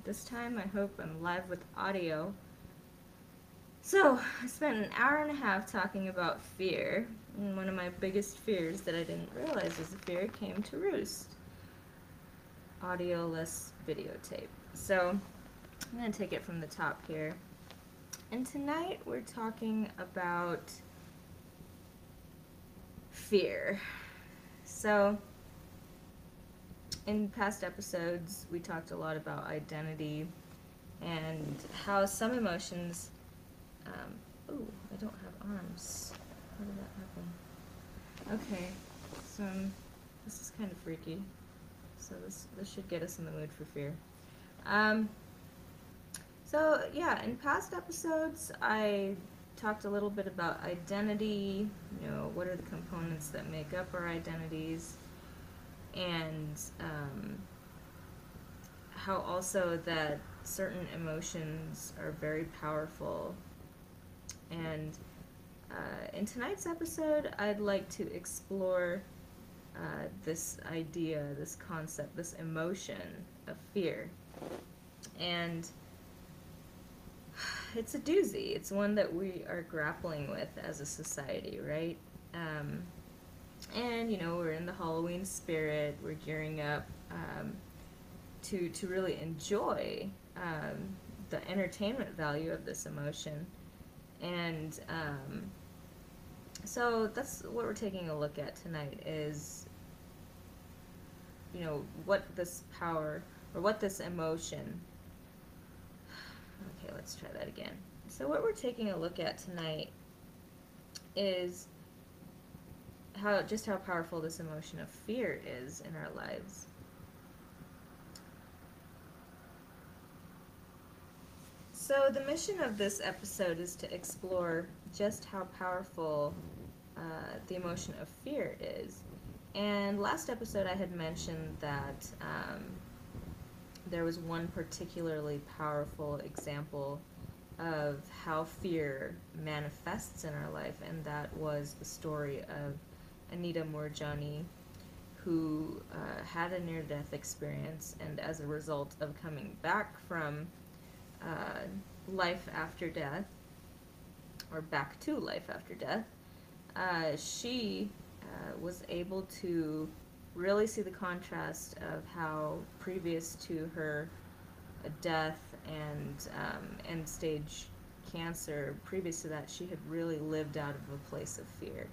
This time I hope I'm live with audio. So, I spent an hour and a half talking about fear, and one of my biggest fears that I didn't realize was a fear came to roost. Audioless videotape. So, I'm going to take it from the top here. And tonight we're talking about fear. So, in past episodes, we talked a lot about identity and how some emotions. Oh, I don't have arms. How did that happen? Okay, so this is kind of freaky. So this should get us in the mood for fear. So yeah, in past episodes, I talked a little bit about identity. What are the components that make up our identities, and how also that certain emotions are very powerful. And in tonight's episode, I'd like to explore this idea, this concept, this emotion of fear. And it's a doozy. It's one that we are grappling with as a society, right? And, we're in the Halloween spirit. We're gearing up to really enjoy the entertainment value of this emotion. And so that's what we're taking a look at tonight is, what this power or what this emotion. Okay, let's try that again. So what we're taking a look at tonight is how powerful this emotion of fear is in our lives. So the mission of this episode is to explore just how powerful the emotion of fear is. And last episode I had mentioned that there was one particularly powerful example of how fear manifests in our life, and that was the story of Anita Moorjani, who had a near-death experience, and as a result of coming back from life after death, or back to life after death, she was able to really see the contrast of how previous to her death and end-stage cancer, previous to that, she had really lived out of a place of fear.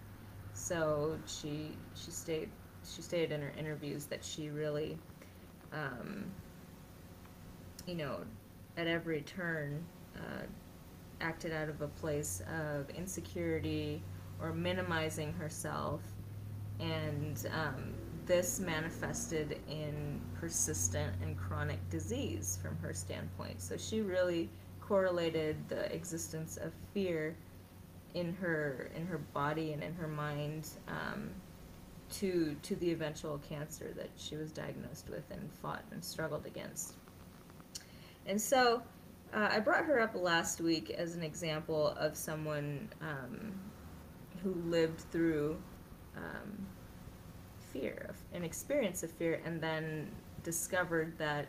So she stated in her interviews that she really, at every turn, acted out of a place of insecurity or minimizing herself, and this manifested in persistent and chronic disease from her standpoint. So she really correlated the existence of fear in her body and in her mind to the eventual cancer that she was diagnosed with and fought and struggled against. And so I brought her up last week as an example of someone who lived through fear, an experience of fear, and then discovered that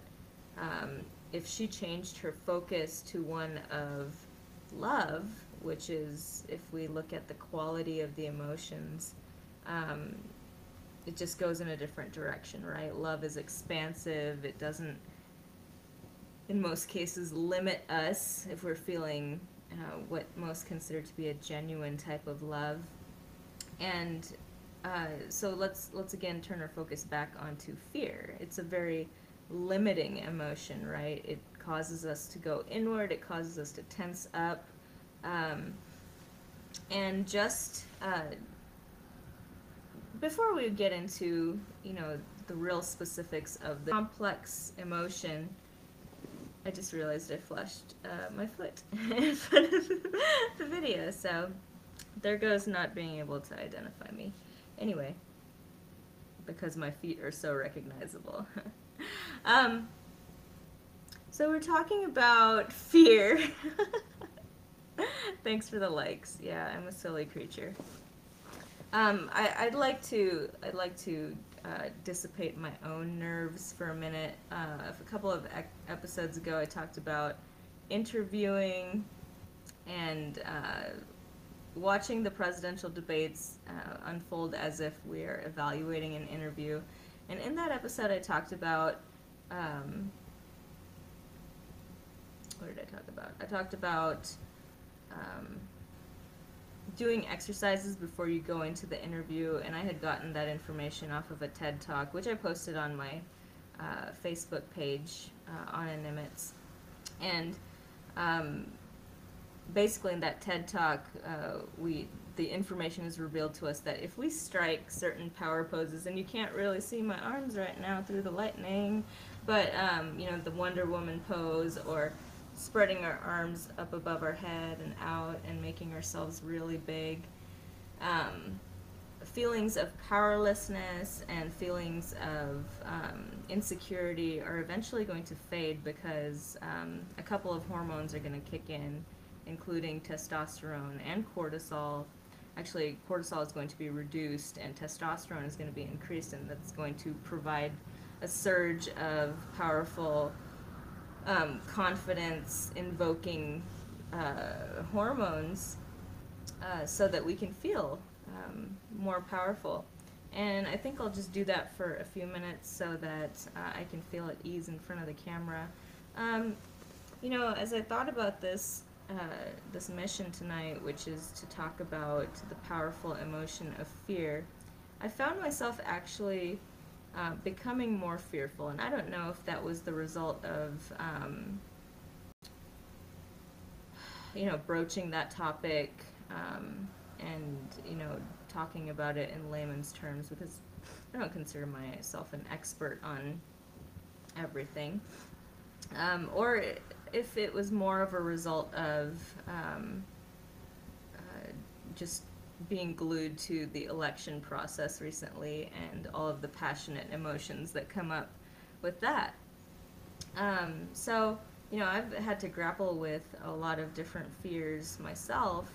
if she changed her focus to one of love, which is, if we look at the quality of the emotions, it just goes in a different direction, right? Love is expansive. It doesn't, in most cases, limit us if we're feeling what most consider to be a genuine type of love. And so let's again turn our focus back onto fear. It's a very limiting emotion, right? It causes us to go inward. It causes us to tense up. And just before we get into, the real specifics of the complex emotion, I just realized I flushed my foot in front of the video, so there goes not being able to identify me. Anyway, because my feet are so recognizable. So we're talking about fear. Thanks for the likes. Yeah, I'm a silly creature. I'd like to dissipate my own nerves for a minute. A couple of episodes ago, I talked about interviewing and watching the presidential debates unfold as if we're evaluating an interview. And in that episode, I talked about what did I talk about? I talked about doing exercises before you go into the interview, and I had gotten that information off of a TED Talk, which I posted on my Facebook page, Anita Nimitz. And basically in that TED Talk, the information is revealed to us that if we strike certain power poses, and you can't really see my arms right now through the lightning, but the Wonder Woman pose, or spreading our arms up above our head and out and making ourselves really big, feelings of powerlessness and feelings of insecurity are eventually going to fade, because a couple of hormones are going to kick in, including testosterone and cortisol. Actually, cortisol is going to be reduced and testosterone is going to be increased, and that's going to provide a surge of powerful, confidence-invoking hormones, so that we can feel more powerful. And I think I'll just do that for a few minutes so that I can feel at ease in front of the camera. As I thought about this mission tonight, which is to talk about the powerful emotion of fear, I found myself actually becoming more fearful, and I don't know if that was the result of broaching that topic, and talking about it in layman's terms, because I don't consider myself an expert on everything, or if it was more of a result of just being glued to the election process recently and all of the passionate emotions that come up with that. I've had to grapple with a lot of different fears myself,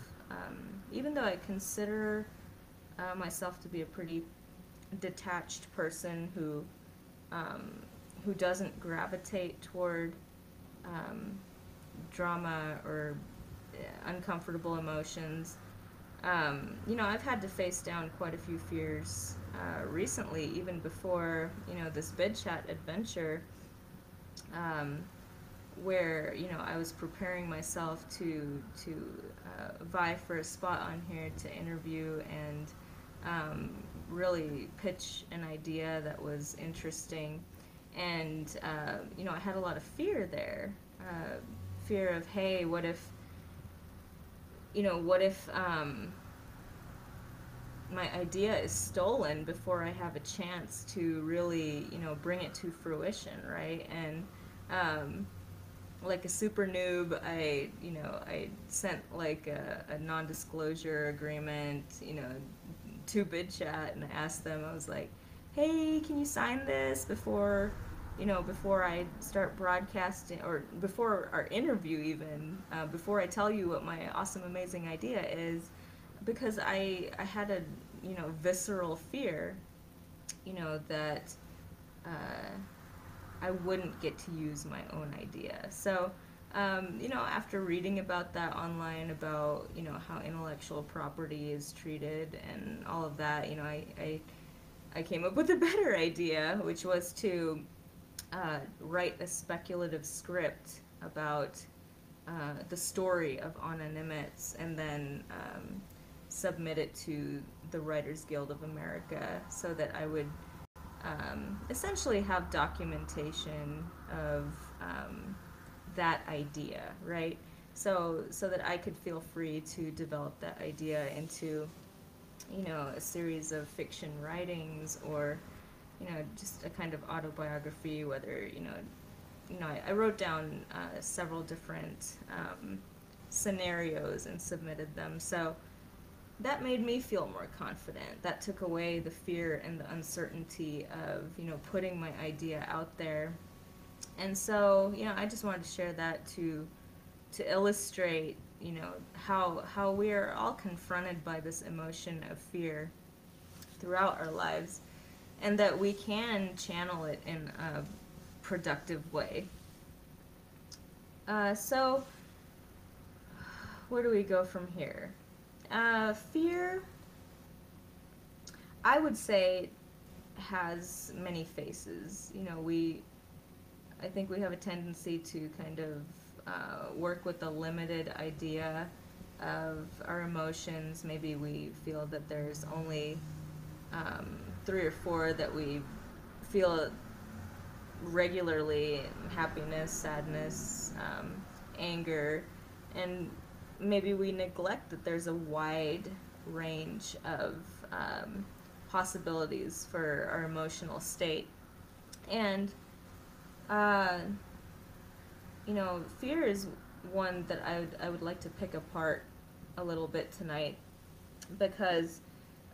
even though I consider myself to be a pretty detached person who doesn't gravitate toward drama or uncomfortable emotions. I've had to face down quite a few fears recently, even before, this bid chat adventure, where, I was preparing myself to vie for a spot on here to interview and really pitch an idea that was interesting. And, I had a lot of fear there. Fear of, hey, what if my idea is stolen before I have a chance to really, bring it to fruition, right? And like a super noob, I sent like a non-disclosure agreement, to bid chat, and I asked them, I was like, hey, can you sign this before I start broadcasting, or before our interview even, before I tell you what my awesome, amazing idea is, because I had a, visceral fear, that I wouldn't get to use my own idea. So, after reading about that online, about, how intellectual property is treated and all of that, I came up with a better idea, which was to write a speculative script about the story of Anna Nimitz, and then submit it to the Writers Guild of America, so that I would essentially have documentation of that idea, right? So that I could feel free to develop that idea into, a series of fiction writings, or, just a kind of autobiography, whether, I wrote down several different scenarios and submitted them. So that made me feel more confident. That took away the fear and the uncertainty of, putting my idea out there. And so, I just wanted to share that to illustrate, how we are all confronted by this emotion of fear throughout our lives. and that we can channel it in a productive way. So, where do we go from here? Fear, I would say, has many faces. I think we have a tendency to kind of work with a limited idea of our emotions. Maybe we feel that there's only 3 or 4 that we feel regularly: happiness, sadness, anger, and maybe we neglect that there's a wide range of possibilities for our emotional state. And uh, fear is one that I would like to pick apart a little bit tonight, because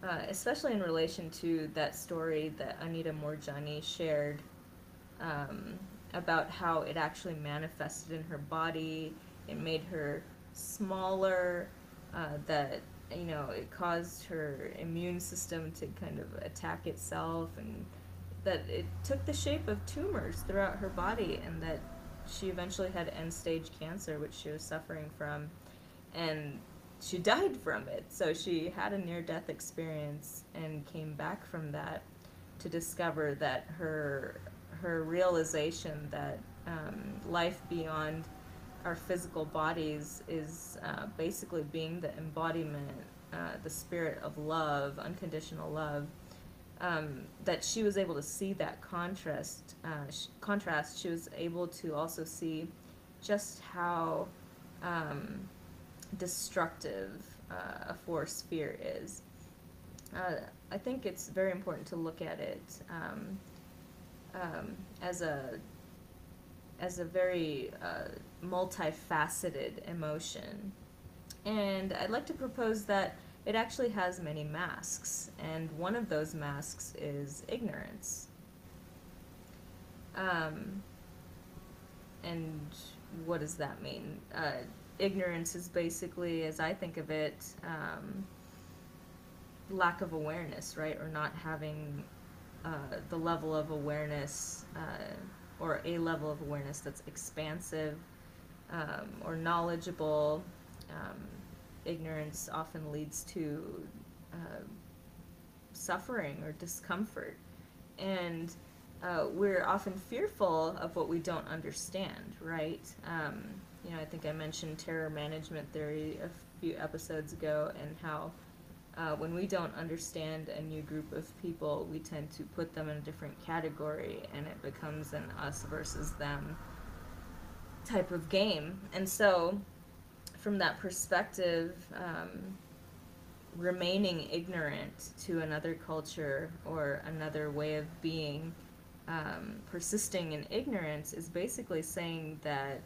especially in relation to that story that Anita Moorjani shared, about how it actually manifested in her body. It made her smaller, that it caused her immune system to kind of attack itself, and that it took the shape of tumors throughout her body, and that she eventually had end-stage cancer, which she was suffering from, and she died from it. So she had a near-death experience and came back from that to discover that her realization that life beyond our physical bodies is basically being the embodiment, the spirit of love, unconditional love. That she was able to see that contrast. She was able to also see just how destructive a force fear is. I think it's very important to look at it as a very multifaceted emotion. And I'd like to propose that it actually has many masks, and one of those masks is ignorance. And what does that mean? Ignorance is basically, as I think of it, lack of awareness, right? Or not having the level of awareness, or a level of awareness that's expansive, or knowledgeable. Ignorance often leads to suffering or discomfort, and we're often fearful of what we don't understand, right? I think I mentioned terror management theory a few episodes ago, and how when we don't understand a new group of people, we tend to put them in a different category, and it becomes an us versus them type of game. And so, from that perspective, remaining ignorant to another culture or another way of being, persisting in ignorance, is basically saying that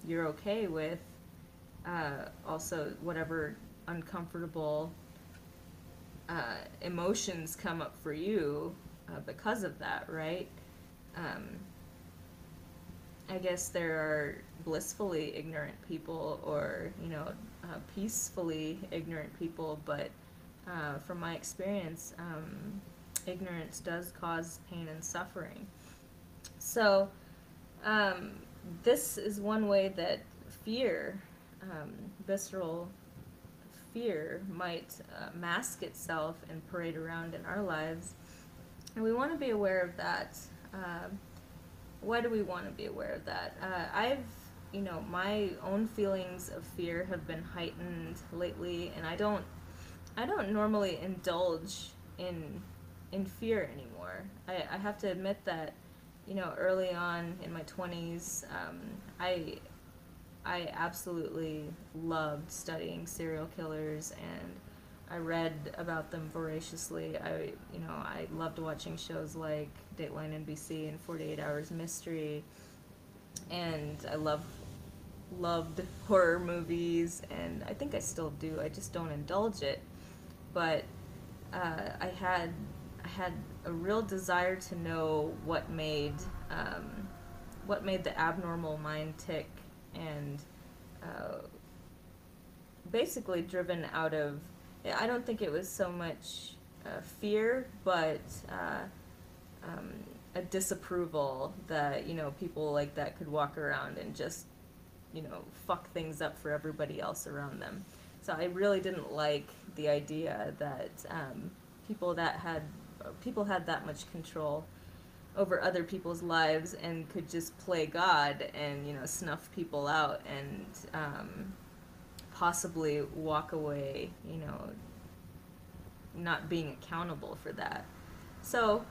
you're okay with also whatever uncomfortable emotions come up for you because of that, right? I guess there are blissfully ignorant people, or peacefully ignorant people, but from my experience, ignorance does cause pain and suffering. So this is one way that fear, visceral fear, might mask itself and parade around in our lives, and we want to be aware of that. Why do we want to be aware of that? My own feelings of fear have been heightened lately, and I don't normally indulge in fear anymore. I have to admit that, early on in my 20s, I absolutely loved studying serial killers, and I read about them voraciously. I loved watching shows like Dateline NBC and 48 Hours Mystery, and I loved horror movies, and I think I still do. I just don't indulge it. But I had a real desire to know what made the abnormal mind tick, and basically driven out of, I don't think it was so much fear, but um, a disapproval that, people like that could walk around and just, fuck things up for everybody else around them. So I really didn't like the idea that people that had people had that much control over other people's lives and could just play God and, snuff people out and possibly walk away, not being accountable for that. So,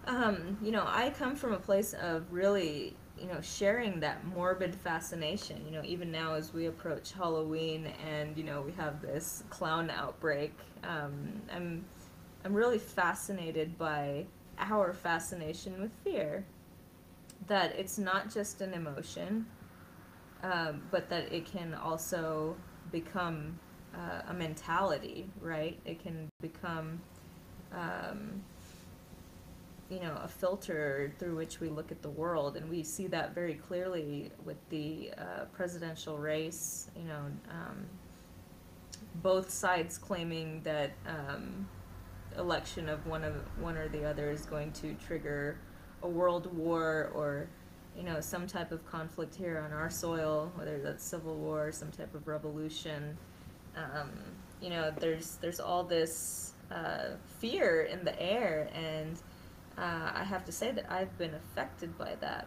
I come from a place of really, sharing that morbid fascination. Even now as we approach Halloween and, we have this clown outbreak, I'm really fascinated by our fascination with fear. That it's not just an emotion, but that it can also become a mentality, right? It can become, um, a filter through which we look at the world, and we see that very clearly with the presidential race. Both sides claiming that election of one or the other is going to trigger a world war or some type of conflict here on our soil, whether that's civil war, some type of revolution. Um, there's all this fear in the air, and I have to say that I've been affected by that.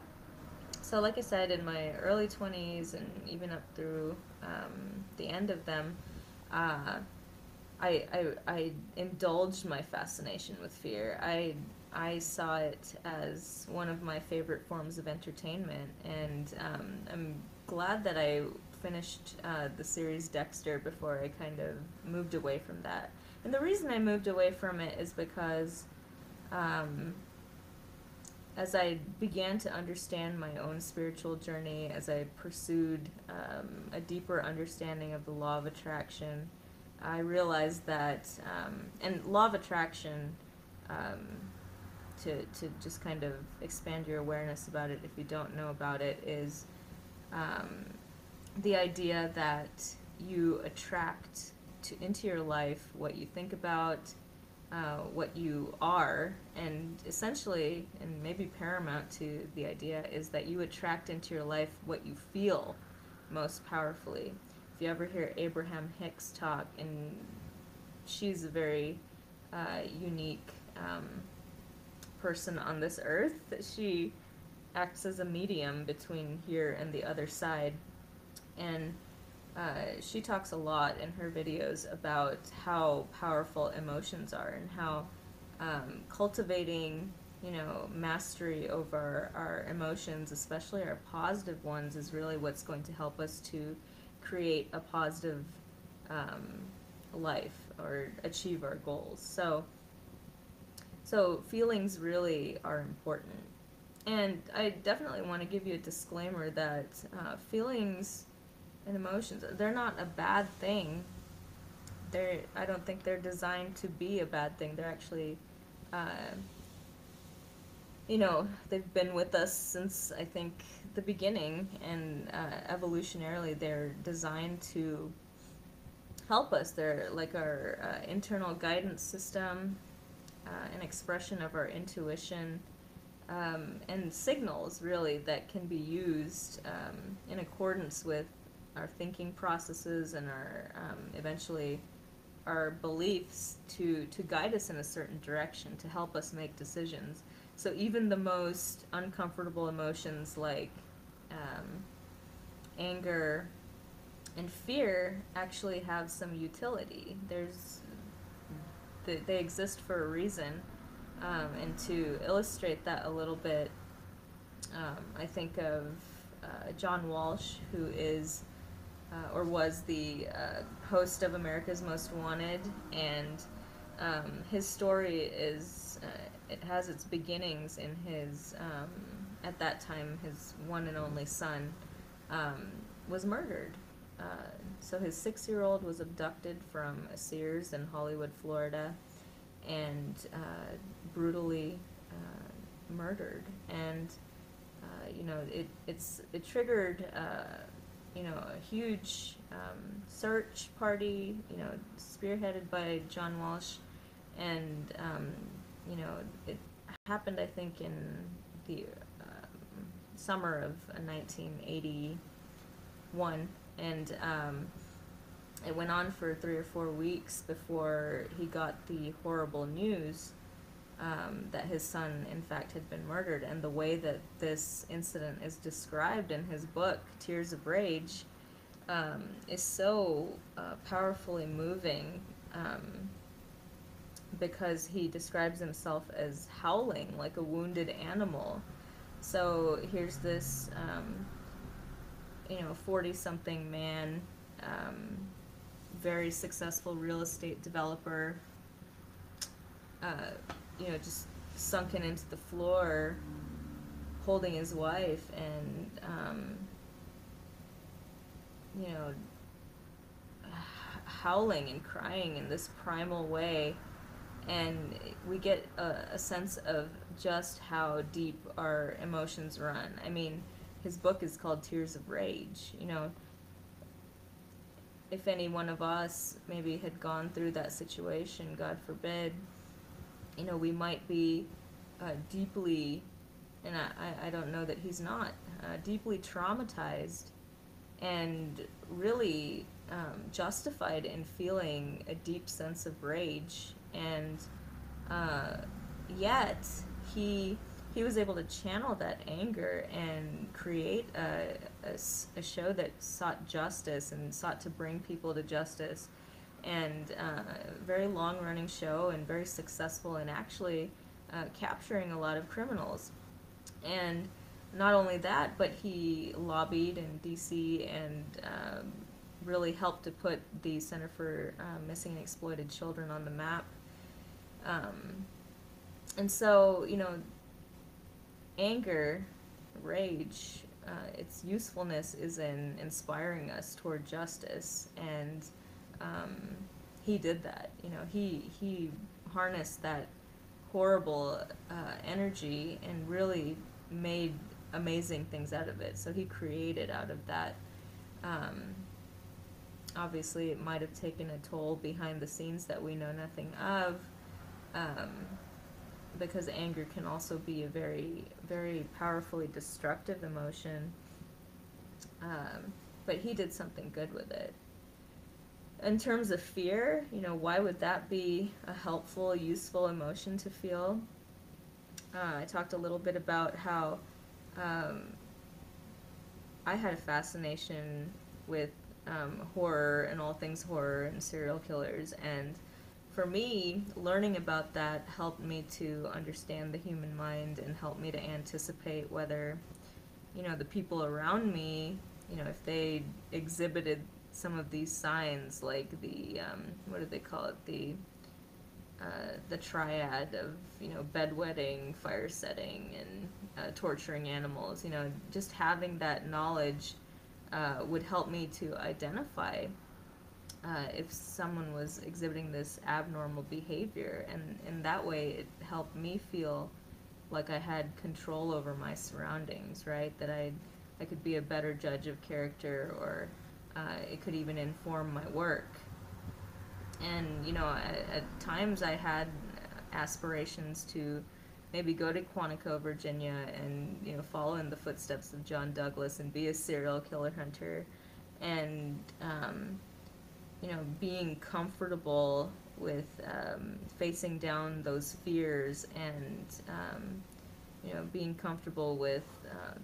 So, like I said, in my early 20s and even up through the end of them, uh, I indulged my fascination with fear. I saw it as one of my favorite forms of entertainment, and I'm glad that I finished the series Dexter before I kind of moved away from that. And the reason I moved away from it is because um, as I began to understand my own spiritual journey, as I pursued a deeper understanding of the law of attraction, I realized that, and law of attraction, um, to just kind of expand your awareness about it if you don't know about it, is um, the idea that you attract into your life what you think about, what you are, and essentially, and maybe paramount to the idea, is that you attract into your life what you feel most powerfully. If you ever hear Abraham Hicks talk, and she's a very unique person on this earth, she acts as a medium between here and the other side, and she talks a lot in her videos about how powerful emotions are and how cultivating, mastery over our emotions, especially our positive ones, is really what's going to help us to create a positive um, life or achieve our goals. So feelings really are important. And I definitely want to give you a disclaimer that feelings and emotions, they're not a bad thing. I don't think they're designed to be a bad thing. They're actually, uh, they've been with us since, I think, the beginning, and evolutionarily they're designed to help us. They're like our internal guidance system, an expression of our intuition, and signals, really, that can be used in accordance with our thinking processes and our eventually our beliefs to guide us in a certain direction, to help us make decisions. So even the most uncomfortable emotions like anger and fear actually have some utility. They exist for a reason. And to illustrate that a little bit, I think of John Walsh, who is or was the host of America's Most Wanted, and his story is it has its beginnings in his at that time his one and only son was murdered. So his 6-year-old was abducted from a Sears in Hollywood, Florida, and brutally murdered. And it triggered a huge search party, spearheaded by John Walsh, And it happened, I think, in the summer of 1981, and it went on for 3 or 4 weeks before he got the horrible news that his son, in fact, had been murdered. And the way that this incident is described in his book, Tears of Rage, is so powerfully moving, because he describes himself as howling like a wounded animal. So here's this, 40-something man, very successful real estate developer, just sunken into the floor, holding his wife, and, howling and crying in this primal way. And we get a sense of just how deep our emotions run. I mean, his book is called Tears of Rage. If any one of us maybe had gone through that situation, God forbid, we might be deeply, and I don't know that he's not, deeply traumatized and really justified in feeling a deep sense of rage. And yet he was able to channel that anger and create a show that sought justice and sought to bring people to justice, and a very long-running show, and very successful in actually capturing a lot of criminals. And not only that, but he lobbied in D.C. and really helped to put the Center for Missing and Exploited Children on the map. And so, anger, rage, its usefulness is in inspiring us toward justice, and he did that. He harnessed that horrible energy and really made amazing things out of it. So he created out of that. Obviously, it might have taken a toll behind the scenes that we know nothing of, because anger can also be a very, very powerfully destructive emotion. But he did something good with it. In terms of fear, why would that be a helpful, useful emotion to feel? I talked a little bit about how I had a fascination with horror and all things horror and serial killers, and for me, learning about that helped me to understand the human mind and helped me to anticipate whether, the people around me, if they exhibited some of these signs, like the, what do they call it, the triad of, bedwetting, fire setting, and torturing animals. Just having that knowledge would help me to identify if someone was exhibiting this abnormal behavior, and in that way it helped me feel like I had control over my surroundings, right? That I could be a better judge of character, or it could even inform my work. And at times I had aspirations to maybe go to Quantico, Virginia, and follow in the footsteps of John Douglas and be a serial killer hunter, and being comfortable with facing down those fears, and being comfortable with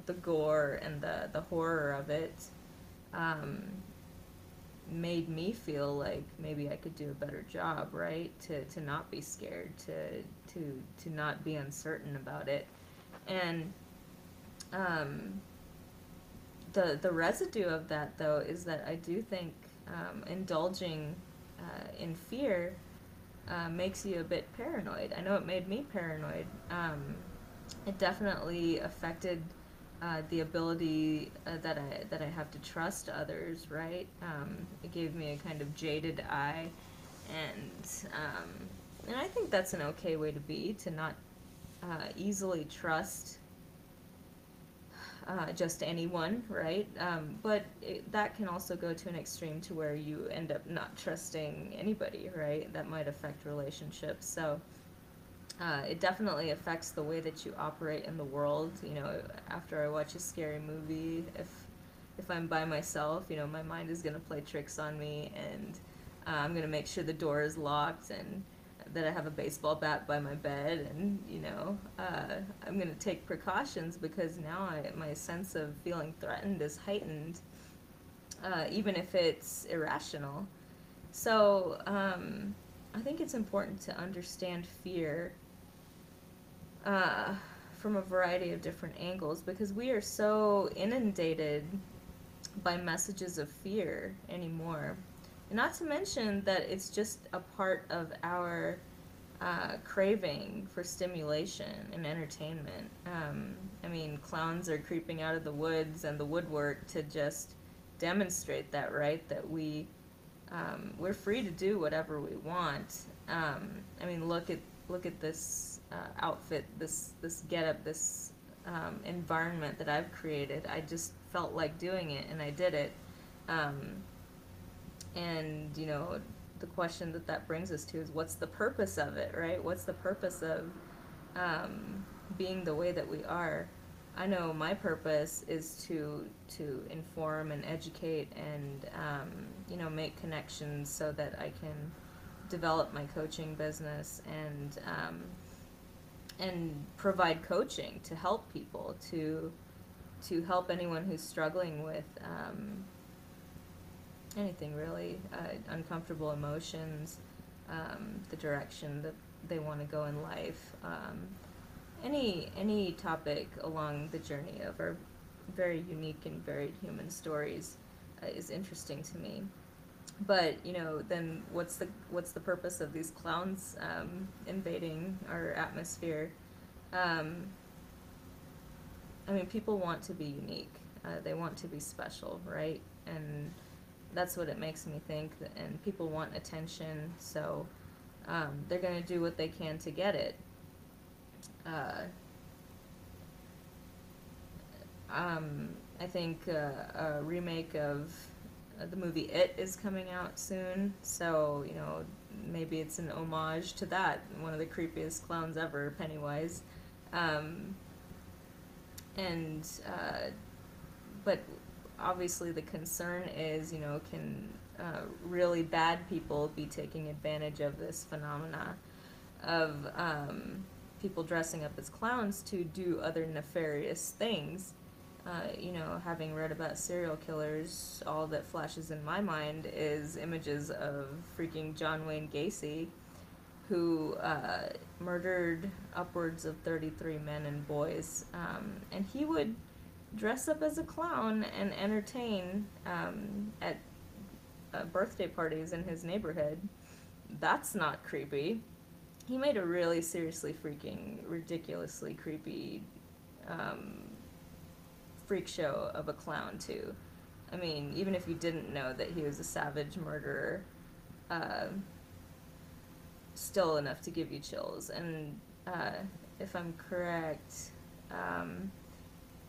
the gore and the horror of it, made me feel like maybe I could do a better job, right? To not be scared, to not be uncertain about it. And the residue of that, though, is that I do think indulging in fear makes you a bit paranoid. I know it made me paranoid. It definitely affected the ability that I have to trust others, right? It gave me a kind of jaded eye, and I think that's an okay way to be, to not easily trust just anyone, right? But that can also go to an extreme to where you end up not trusting anybody, right? That might affect relationships. So it definitely affects the way that you operate in the world. You know, after I watch a scary movie, if I'm by myself, you know, my mind is gonna play tricks on me, and I'm gonna make sure the door is locked and that I have a baseball bat by my bed, and I'm gonna take precautions because now my sense of feeling threatened is heightened, even if it's irrational. So I think it's important to understand fear uh, from a variety of different angles because we are so inundated by messages of fear anymore. Not to mention that it's just a part of our craving for stimulation and entertainment. I mean, clowns are creeping out of the woods and the woodwork to just demonstrate that, right? That we're free to do whatever we want. I mean, look at this outfit, this getup, this environment that I've created. I just felt like doing it, and I did it. Um, and the question that brings us to is, what's the purpose of it, right? What's the purpose of being the way that we are? I know my purpose is to inform and educate and make connections so that I can develop my coaching business and provide coaching to help people, to help anyone who's struggling with anything really, uncomfortable emotions, the direction that they want to go in life, any topic along the journey of our very unique and varied human stories is interesting to me. But then what's the purpose of these clowns invading our atmosphere? Um, I mean, people want to be unique. They want to be special, right? And that's what it makes me think. And people want attention, so they're going to do what they can to get it. I think a remake of the movie It is coming out soon, so maybe it's an homage to that. One of the creepiest clowns ever, Pennywise, um, and but obviously the concern is, can really bad people be taking advantage of this phenomena of people dressing up as clowns to do other nefarious things. Having read about serial killers, all that flashes in my mind is images of freaking John Wayne Gacy, who murdered upwards of 33 men and boys. And he would dress up as a clown and entertain at birthday parties in his neighborhood. That's not creepy. He made a really seriously freaking, ridiculously creepy freak show of a clown, too. I mean, even if you didn't know that he was a savage murderer, still enough to give you chills. And if I'm correct,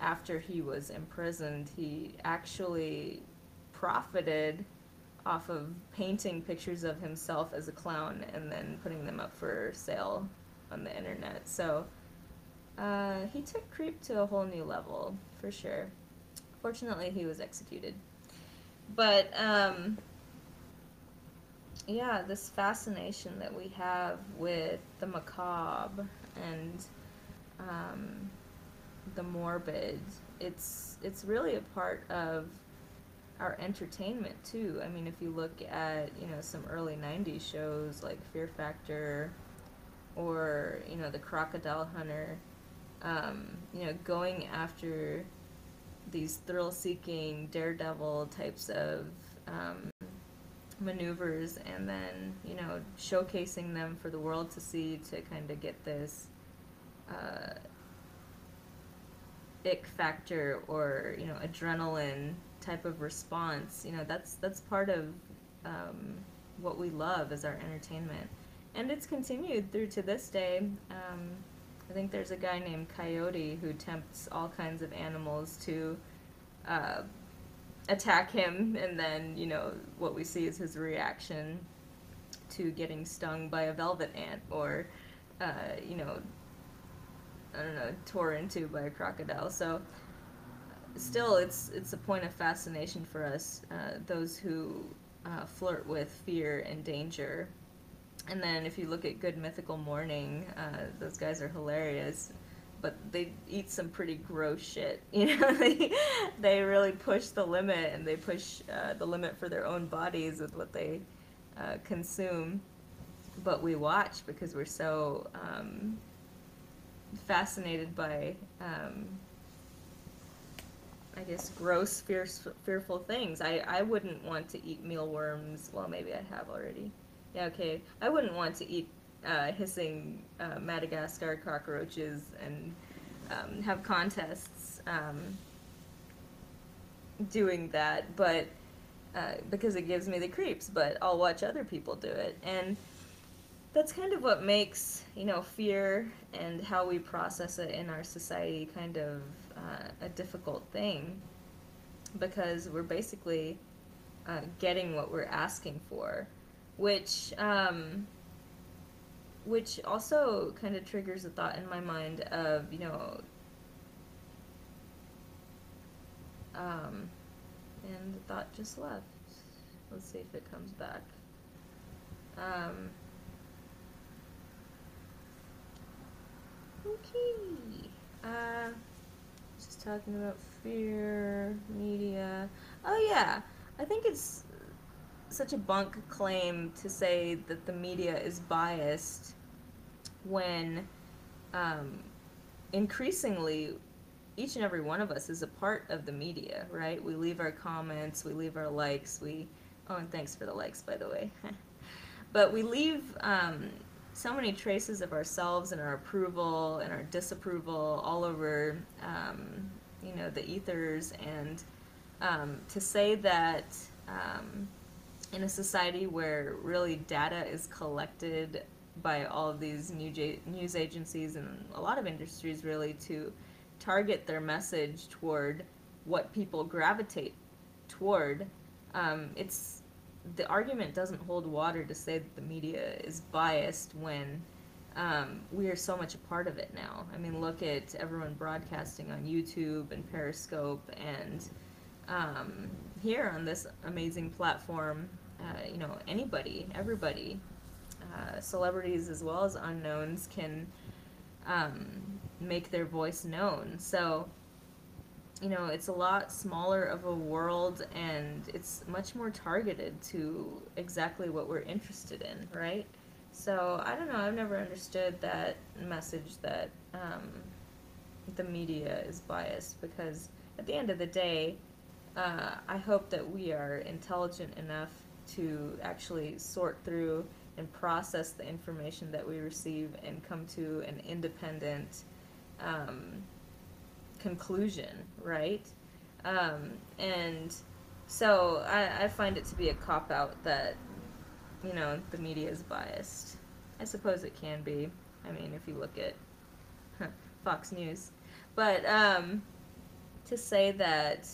after he was imprisoned, he actually profited off of painting pictures of himself as a clown and then putting them up for sale on the internet. So he took creep to a whole new level, for sure. Fortunately, he was executed. But yeah, this fascination that we have with the macabre and the morbid, it's really a part of our entertainment too. I mean, if you look at some early '90s shows like Fear Factor or the Crocodile Hunter, going after these thrill-seeking daredevil types of maneuvers, and then showcasing them for the world to see, to kind of get this ick factor or adrenaline type of response. That's part of what we love as our entertainment, and it's continued through to this day. I think there's a guy named Coyote who tempts all kinds of animals to uh, attack him, and then, what we see is his reaction to getting stung by a velvet ant, or, uh, you know, I don't know, tore into by a crocodile. So still, it's a point of fascination for us, those who flirt with fear and danger. And then if you look at Good Mythical Morning, those guys are hilarious, but they eat some pretty gross shit. They really push the limit, and they push the limit for their own bodies with what they consume. But we watch because we're so fascinated by, I guess, gross, fearful things. I wouldn't want to eat mealworms. Well, maybe I have already. Yeah, okay. I wouldn't want to eat hissing Madagascar cockroaches and have contests doing that, but because it gives me the creeps. But I'll watch other people do it, and that's kind of what makes, fear and how we process it in our society kind of a difficult thing, because we're basically getting what we're asking for, which also kind of triggers a thought in my mind of, and the thought just left. Let's see if it comes back. Okay. Just talking about fear, media. Oh yeah, I think it's such a bunk claim to say that the media is biased when increasingly each and every one of us is a part of the media, right? We leave our comments, we leave our likes, oh, and thanks for the likes, by the way. But we leave so many traces of ourselves and our approval and our disapproval all over, the ethers, and to say that in a society where really data is collected by all of these news agencies and a lot of industries, really, to target their message toward what people gravitate toward, it's the argument doesn't hold water to say that the media is biased when we are so much a part of it now. I mean, look at everyone broadcasting on YouTube and Periscope, and here on this amazing platform, anybody, everybody, celebrities as well as unknowns, can make their voice known. So, it's a lot smaller of a world, and it's much more targeted to exactly what we're interested in, right? So, I don't know, I've never understood that message that the media is biased, because at the end of the day, I hope that we are intelligent enough to actually sort through and process the information that we receive and come to an independent conclusion, right? And so I find it to be a cop-out that, the media is biased. I suppose it can be. I mean, if you look at Fox News. But to say that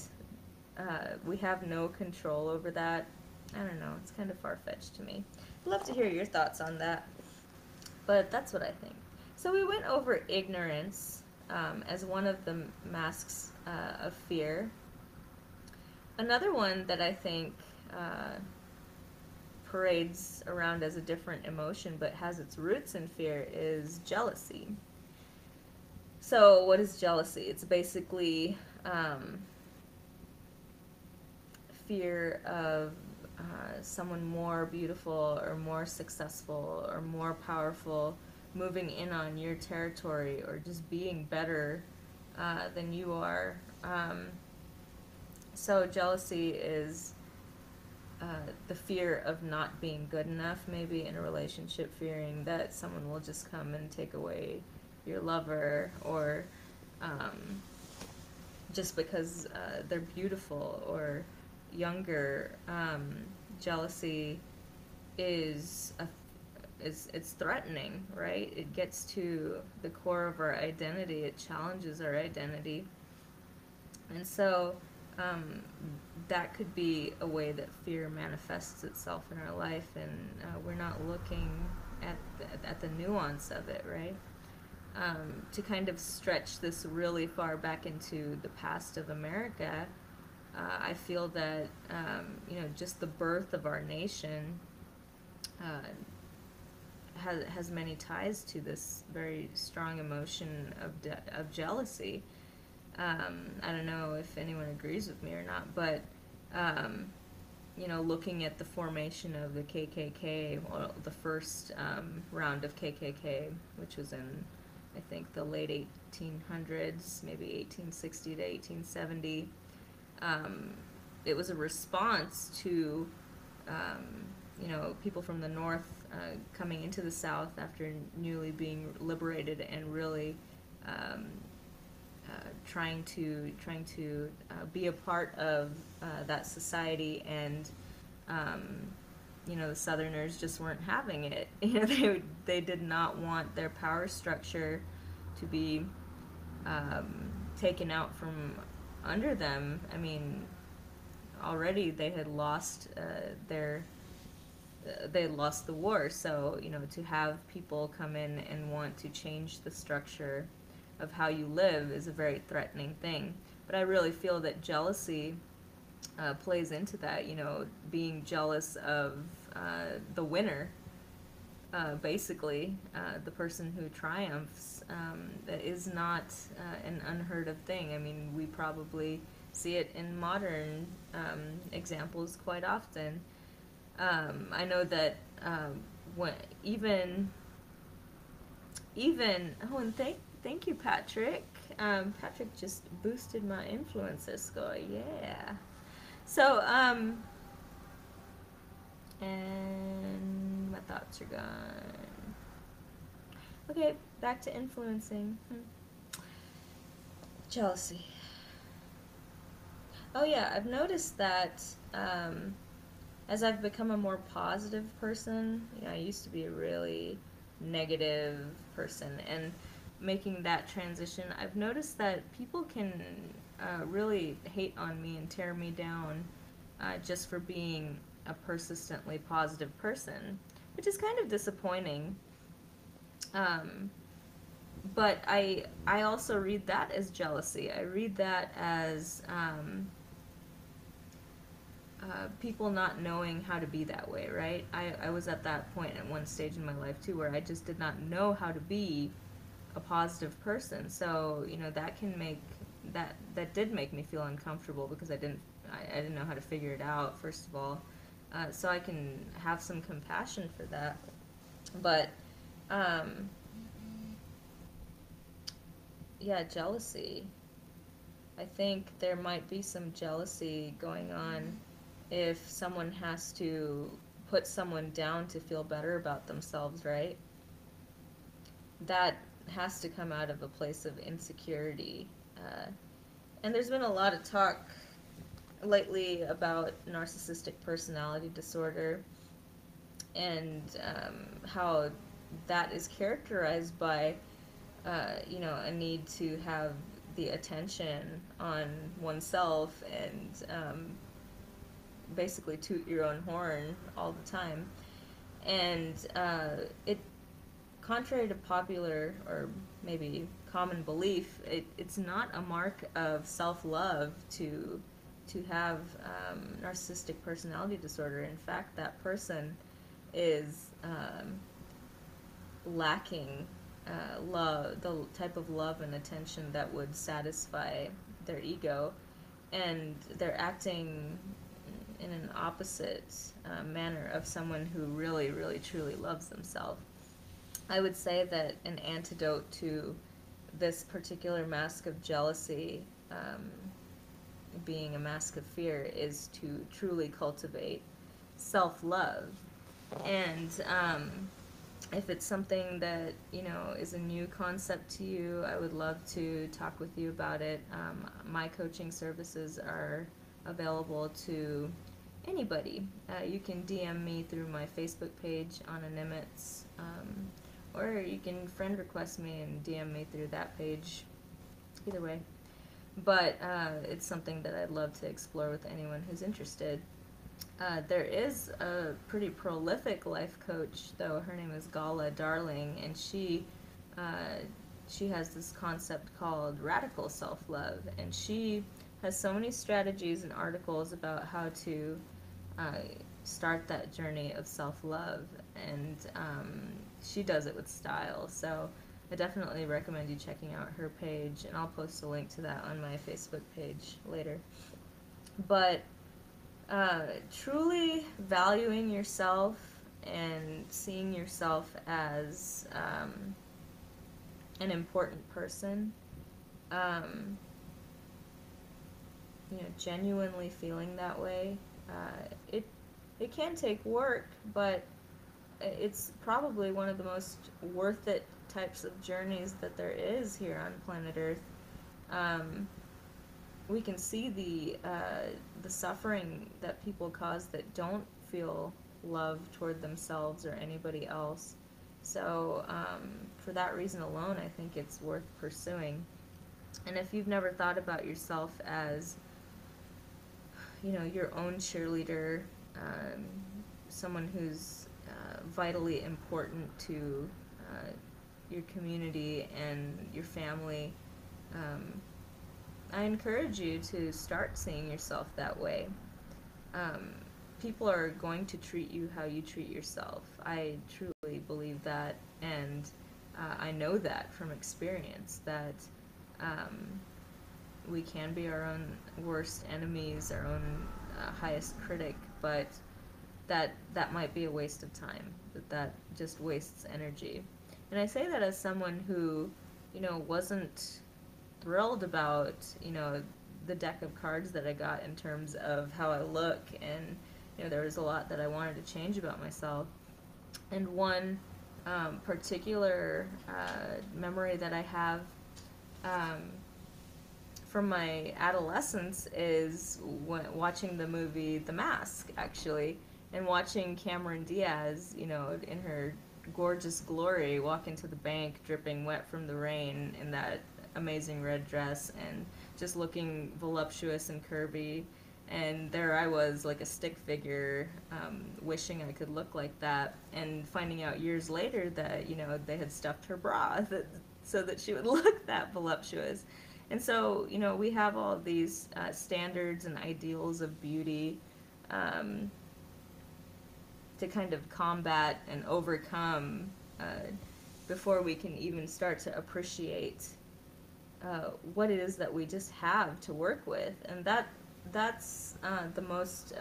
we have no control over that, I don't know, it's kind of far-fetched to me. I'd love to hear your thoughts on that, but that's what I think. So we went over ignorance as one of the masks of fear. Another one that I think parades around as a different emotion but has its roots in fear is jealousy. So what is jealousy? It's basically fear of someone more beautiful or more successful or more powerful moving in on your territory, or just being better than you are. So jealousy is the fear of not being good enough, maybe in a relationship, fearing that someone will just come and take away your lover, or just because they're beautiful or younger. Jealousy is it's threatening, right? It gets to the core of our identity. It challenges our identity, and so um, that could be a way that fear manifests itself in our life, and we're not looking at the nuance of it, right? To kind of stretch this really far back into the past of America, I feel that just the birth of our nation uh, has many ties to this very strong emotion of jealousy. I don't know if anyone agrees with me or not, but um, looking at the formation of the KKK, well, the first round of KKK, which was in, I think, the late 1800s, maybe 1860 to 1870, um, it was a response to people from the north coming into the south after newly being liberated and really um, trying to be a part of that society, and the Southerners just weren't having it. They did not want their power structure to be taken out from under them. I mean, already they had lost they had lost the war, so to have people come in and want to change the structure of how you live is a very threatening thing. But I really feel that jealousy plays into that, being jealous of the winner, basically, the person who triumphs. That is not an unheard of thing. I mean, we probably see it in modern examples quite often. I know that when even oh, and thank you, Patrick. Patrick just boosted my influencer score. Yeah. So and my thoughts are gone. Okay, back to influencing. Jealousy. Oh yeah, I've noticed that as I've become a more positive person, I used to be a really negative person, and making that transition, I've noticed that people can really hate on me and tear me down just for being a persistently positive person, which is kind of disappointing. Um, but I also read that as jealousy. I read that as people not knowing how to be that way, right? I was at that point at one stage in my life too where I just did not know how to be a positive person. So that can make that did make me feel uncomfortable because I didn't know how to figure it out, first of all. So I can have some compassion for that. But yeah, jealousy. I think there might be some jealousy going on if someone has to put someone down to feel better about themselves, right? That has to come out of a place of insecurity. And there's been a lot of talk lately about narcissistic personality disorder, and how that is characterized by a need to have the attention on oneself, and basically toot your own horn all the time. And it, contrary to popular or maybe common belief, it's not a mark of self-love to have narcissistic personality disorder. In fact, that person is lacking love, the type of love and attention that would satisfy their ego, and they're acting in an opposite manner of someone who really, really, truly loves themselves. I would say that an antidote to this particular mask of jealousy, being a mask of fear, is to truly cultivate self-love. And if it's something that is a new concept to you, I would love to talk with you about it. My coaching services are available to anybody. You can DM me through my Facebook page on a Nimitz, or you can friend request me and DM me through that page. Either way. But it's something that I'd love to explore with anyone who's interested. There is a pretty prolific life coach, though. Her name is Gala Darling, and she has this concept called radical self-love, and she has so many strategies and articles about how to uh, start that journey of self-love, and she does it with style. So I definitely recommend you checking out her page, and I'll post a link to that on my Facebook page later. But truly valuing yourself and seeing yourself as an important person, um, genuinely feeling that way. It can take work, but it's probably one of the most worth it types of journeys that there is here on planet Earth. Um, we can see the suffering that people cause that don't feel love toward themselves or anybody else. So for that reason alone, I think it's worth pursuing. And if you've never thought about yourself as, your own cheerleader, um, someone who's vitally important to your community and your family, um, I encourage you to start seeing yourself that way. Um, People are going to treat you how you treat yourself. I truly believe that, and I know that from experience, that um, we can be our own worst enemies, our own highest critic, but that might be a waste of time. That just wastes energy. And I say that as someone who, wasn't thrilled about, the deck of cards that I got in terms of how I look, and there was a lot that I wanted to change about myself. And one particular memory that I have um, from my adolescence is watching the movie The Mask, actually, and watching Cameron Diaz, in her gorgeous glory, walk into the bank dripping wet from the rain in that amazing red dress and just looking voluptuous and curvy. And there I was, like a stick figure, wishing I could look like that, and finding out years later that, they had stuffed her bra so that she would look that voluptuous. And so, we have all these standards and ideals of beauty um, to kind of combat and overcome before we can even start to appreciate what it is that we just have to work with. And that's the most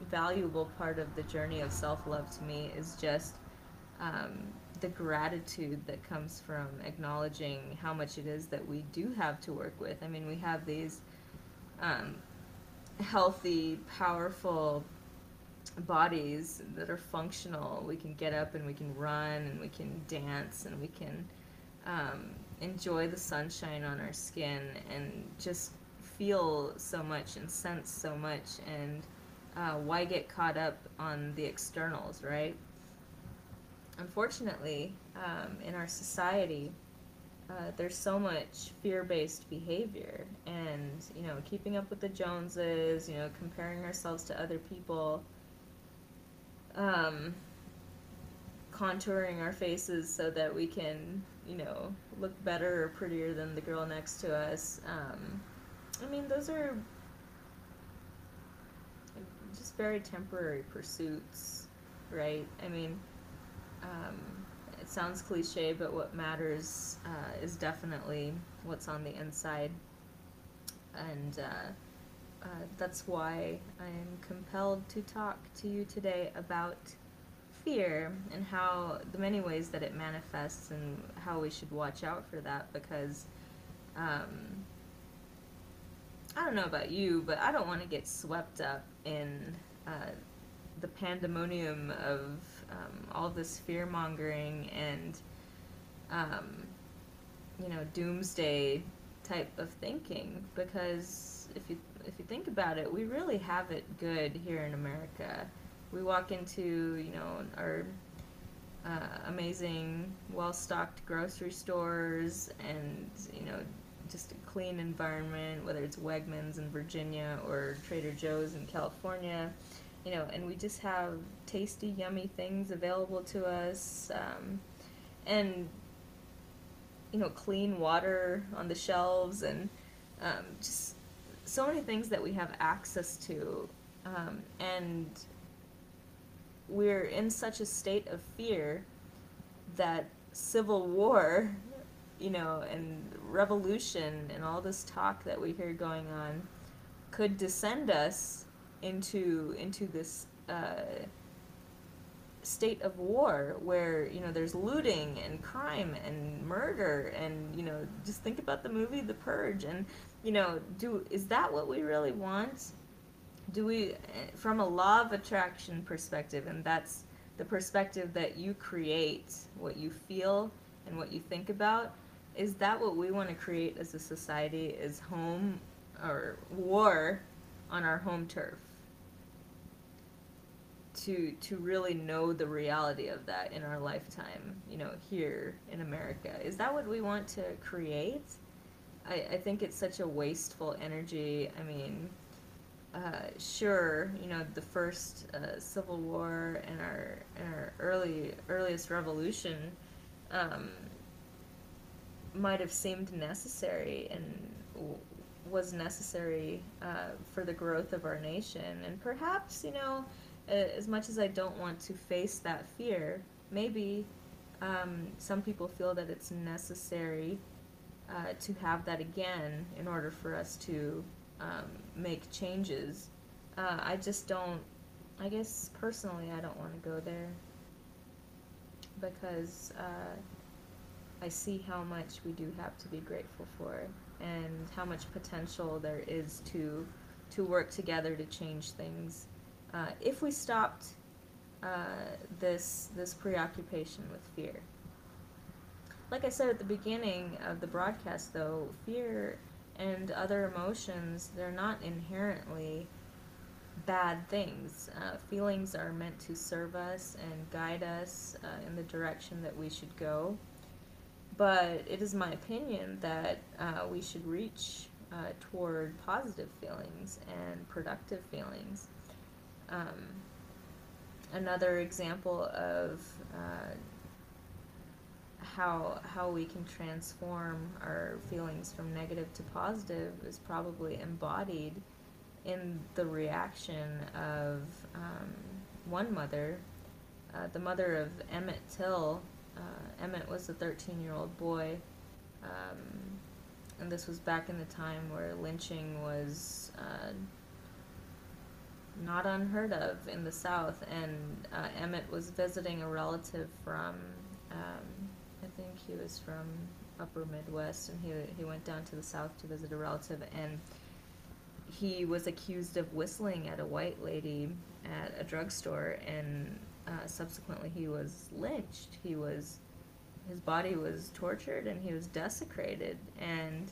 valuable part of the journey of self-love to me, is just um, the gratitude that comes from acknowledging how much it is that we do have to work with. I mean, we have these um, healthy, powerful bodies that are functional. We can get up and we can run and we can dance and we can enjoy the sunshine on our skin and just feel so much and sense so much. And why get caught up on the externals, right? Unfortunately, in our society, there's so much fear-based behavior, and keeping up with the Joneses, comparing ourselves to other people, contouring our faces so that we can, look better or prettier than the girl next to us. I mean, those are just very temporary pursuits, right? I mean, it sounds cliche, but what matters is definitely what's on the inside. And that's why I am compelled to talk to you today about fear and how the many ways that it manifests and how we should watch out for that, because I don't know about you, but I don't want to get swept up in the pandemonium of all this fear mongering and doomsday type of thinking, because if you think about it, we really have it good here in America. We walk into, our amazing, well-stocked grocery stores, and, just a clean environment, whether it's Wegmans in Virginia or Trader Joe's in California, and we just have tasty, yummy things available to us, and, clean water on the shelves, and just so many things that we have access to, and we're in such a state of fear that civil war, and revolution and all this talk that we hear going on could descend us into this state of war where, there's looting and crime and murder, and, just think about the movie The Purge, and, is that what we really want? Do we, from a law of attraction perspective, and that's the perspective that you create, what you feel and what you think about, is that what we want to create as a society, is home or war on our home turf? To really know the reality of that in our lifetime, here in America. Is that what we want to create? I think it's such a wasteful energy. I mean, sure, the first Civil War and our earliest revolution might have seemed necessary and was necessary for the growth of our nation. And perhaps, as much as I don't want to face that fear, maybe some people feel that it's necessary to have that again in order for us to make changes. I just don't, I guess personally I don't want to go there, because I see how much we do have to be grateful for, and how much potential there is to work together to change things. If we stopped this preoccupation with fear. Like I said at the beginning of the broadcast, though, fear and other emotions, they're not inherently bad things. Feelings are meant to serve us and guide us in the direction that we should go. But it is my opinion that we should reach toward positive feelings and productive feelings. Another example of how we can transform our feelings from negative to positive is probably embodied in the reaction of one mother, the mother of Emmett Till. Emmett was a 13-year-old boy, and this was back in the time where lynching was not unheard of in the South, and Emmett was visiting a relative from, I think he was from upper Midwest, and he went down to the South to visit a relative, and he was accused of whistling at a white lady at a drugstore, and subsequently he was lynched. His body was tortured, and he was desecrated, and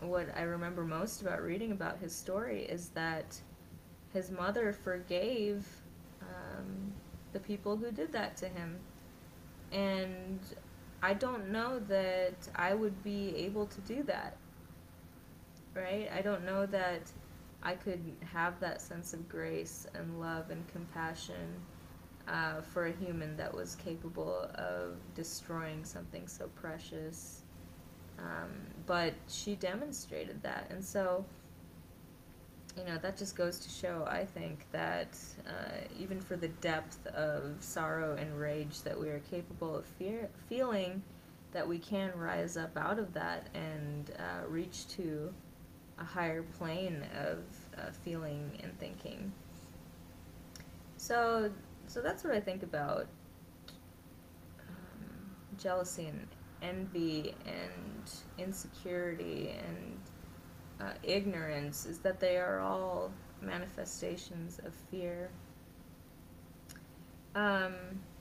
what I remember most about reading about his story is that his mother forgave the people who did that to him. And I don't know that I would be able to do that, right? I don't know that I could have that sense of grace and love and compassion for a human that was capable of destroying something so precious. But she demonstrated that, and so, that just goes to show, I think, that even for the depth of sorrow and rage that we are capable of feeling, that we can rise up out of that and reach to a higher plane of feeling and thinking. So that's what I think about jealousy and envy and insecurity and ignorance, is that they are all manifestations of fear.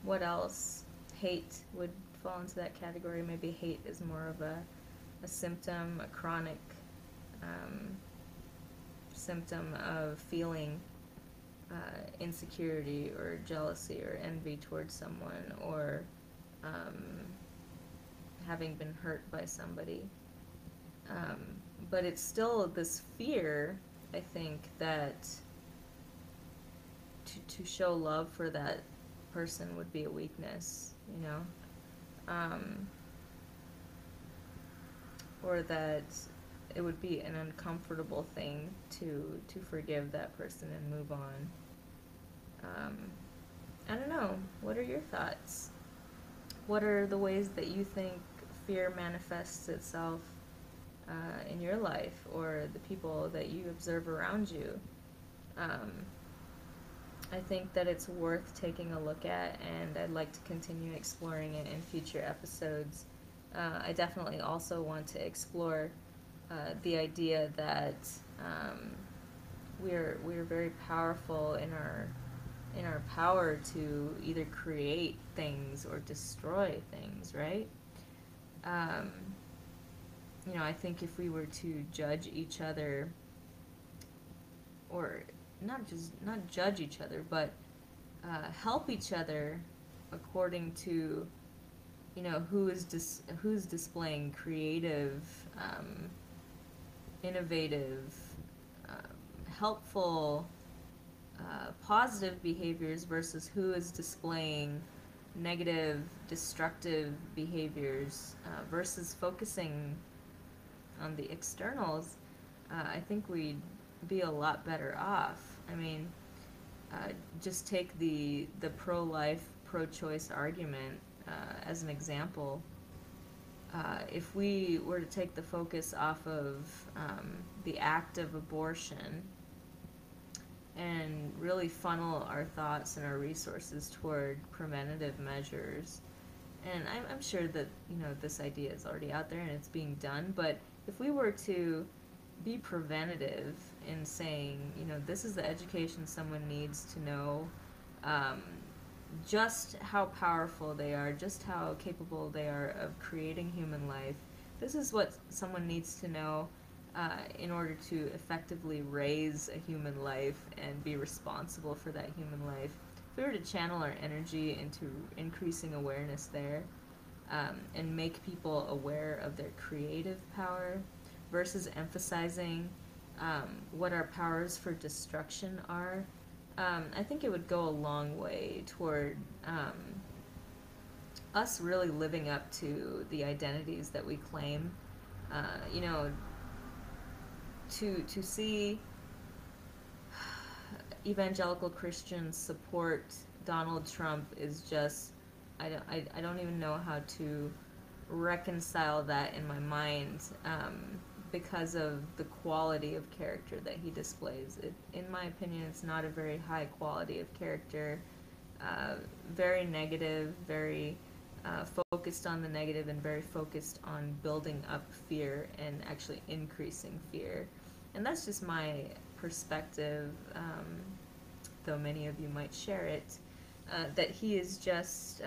What else? Hate would fall into that category. Maybe hate is more of a symptom, a chronic symptom of feeling insecurity or jealousy or envy towards someone, or having been hurt by somebody. Um, but it's still this fear, I think, that to show love for that person would be a weakness, you know? Or that it would be an uncomfortable thing to forgive that person and move on. I don't know. What are your thoughts? What are the ways that you think fear manifests itself in your life, or the people that you observe around you? I think that it's worth taking a look at, and I'd like to continue exploring it in future episodes. I definitely also want to explore the idea that we're very powerful in our power to either create things or destroy things, right? I think if we were to judge each other, or not judge each other, but help each other according to who's displaying creative, innovative, helpful, positive behaviors versus who is displaying negative, destructive behaviors, versus focusing on the externals, I think we'd be a lot better off. I mean, just take the pro-life, pro-choice argument as an example. If we were to take the focus off of the act of abortion and really funnel our thoughts and our resources toward preventative measures, and I'm sure that this idea is already out there and it's being done, but if we were to be preventative in saying, this is the education someone needs to know, just how powerful they are, just how capable they are of creating human life. This is what someone needs to know in order to effectively raise a human life and be responsible for that human life. If we were to channel our energy into increasing awareness there, and make people aware of their creative power versus emphasizing what our powers for destruction are, I think it would go a long way toward us really living up to the identities that we claim. To see evangelical Christians support Donald Trump is just, I don't even know how to reconcile that in my mind, because of the quality of character that he displays. In my opinion, it's not a very high quality of character. Very negative, very focused on the negative, and very focused on building up fear and actually increasing fear. And that's just my perspective, though many of you might share it, that he is just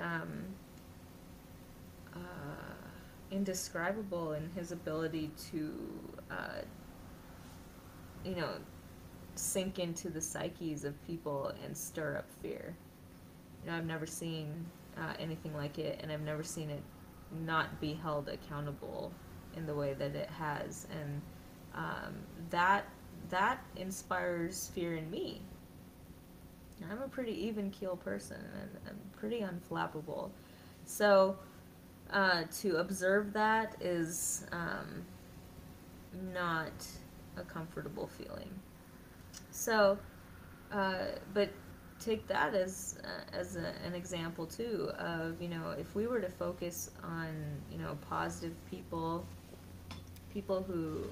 indescribable in his ability to, sink into the psyches of people and stir up fear. I've never seen anything like it, and I've never seen it not be held accountable in the way that it has, and that inspires fear in me. I'm a pretty even keel person, and I'm pretty unflappable. So to observe that is not a comfortable feeling. So, but take that as an example too of, if we were to focus on positive people who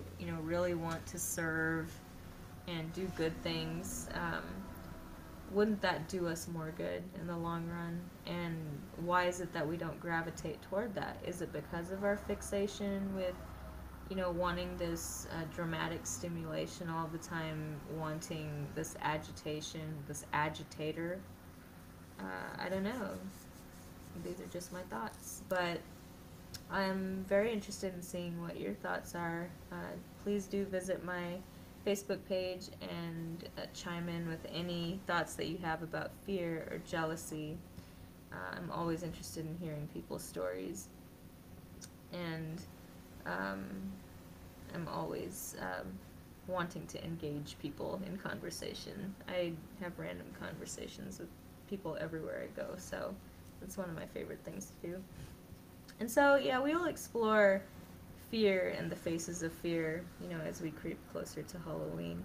really want to serve and do good things, wouldn't that do us more good in the long run? And why is it that we don't gravitate toward that? Is it because of our fixation with wanting this dramatic stimulation all the time, wanting this agitation, this agitator? I don't know. These are just my thoughts. But I'm very interested in seeing what your thoughts are. Please do visit my Facebook page and chime in with any thoughts that you have about fear or jealousy. I'm always interested in hearing people's stories, and um, I'm always wanting to engage people in conversation. I have random conversations with people everywhere I go, so it's one of my favorite things to do. And so, yeah, we will explore fear and the faces of fear, as we creep closer to Halloween.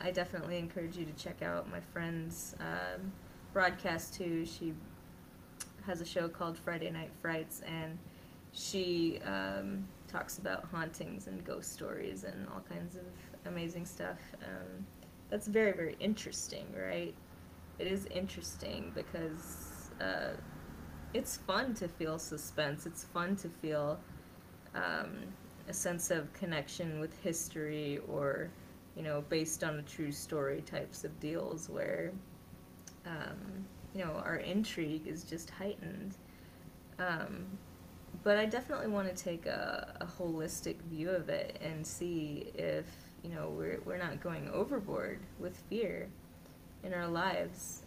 I definitely encourage you to check out my friend's broadcast too. She has a show called Friday Night Frights, and she talks about hauntings and ghost stories and all kinds of amazing stuff. That's very, very interesting, right? It is interesting because it's fun to feel suspense. It's fun to feel um, a sense of connection with history, or based on a true story types of deals where our intrigue is just heightened. Um, but I definitely want to take a holistic view of it and see if we're not going overboard with fear in our lives.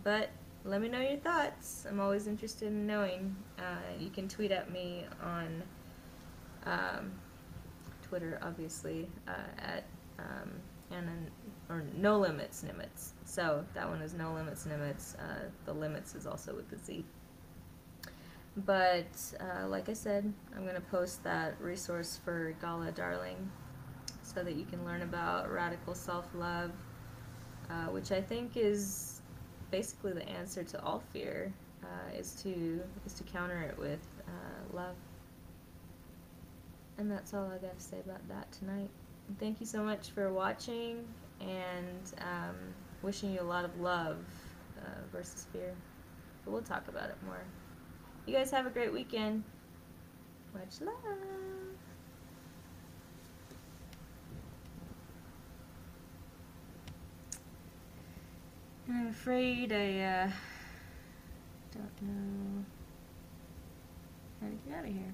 But let me know your thoughts. I'm always interested in knowing. You can tweet at me on Twitter, obviously, at Anna, or No Limits Nimitz. So that one is No Limits Nimitz. The limits is also with the Z. But like I said, I'm going to post that resource for Gala Darling so that you can learn about radical self-love, which I think is basically the answer to all fear, is to counter it with love. And that's all I got to say about that tonight. Thank you so much for watching, and wishing you a lot of love versus fear. But we'll talk about it more. You guys have a great weekend. Much love. I'm afraid I don't know how to get out of here.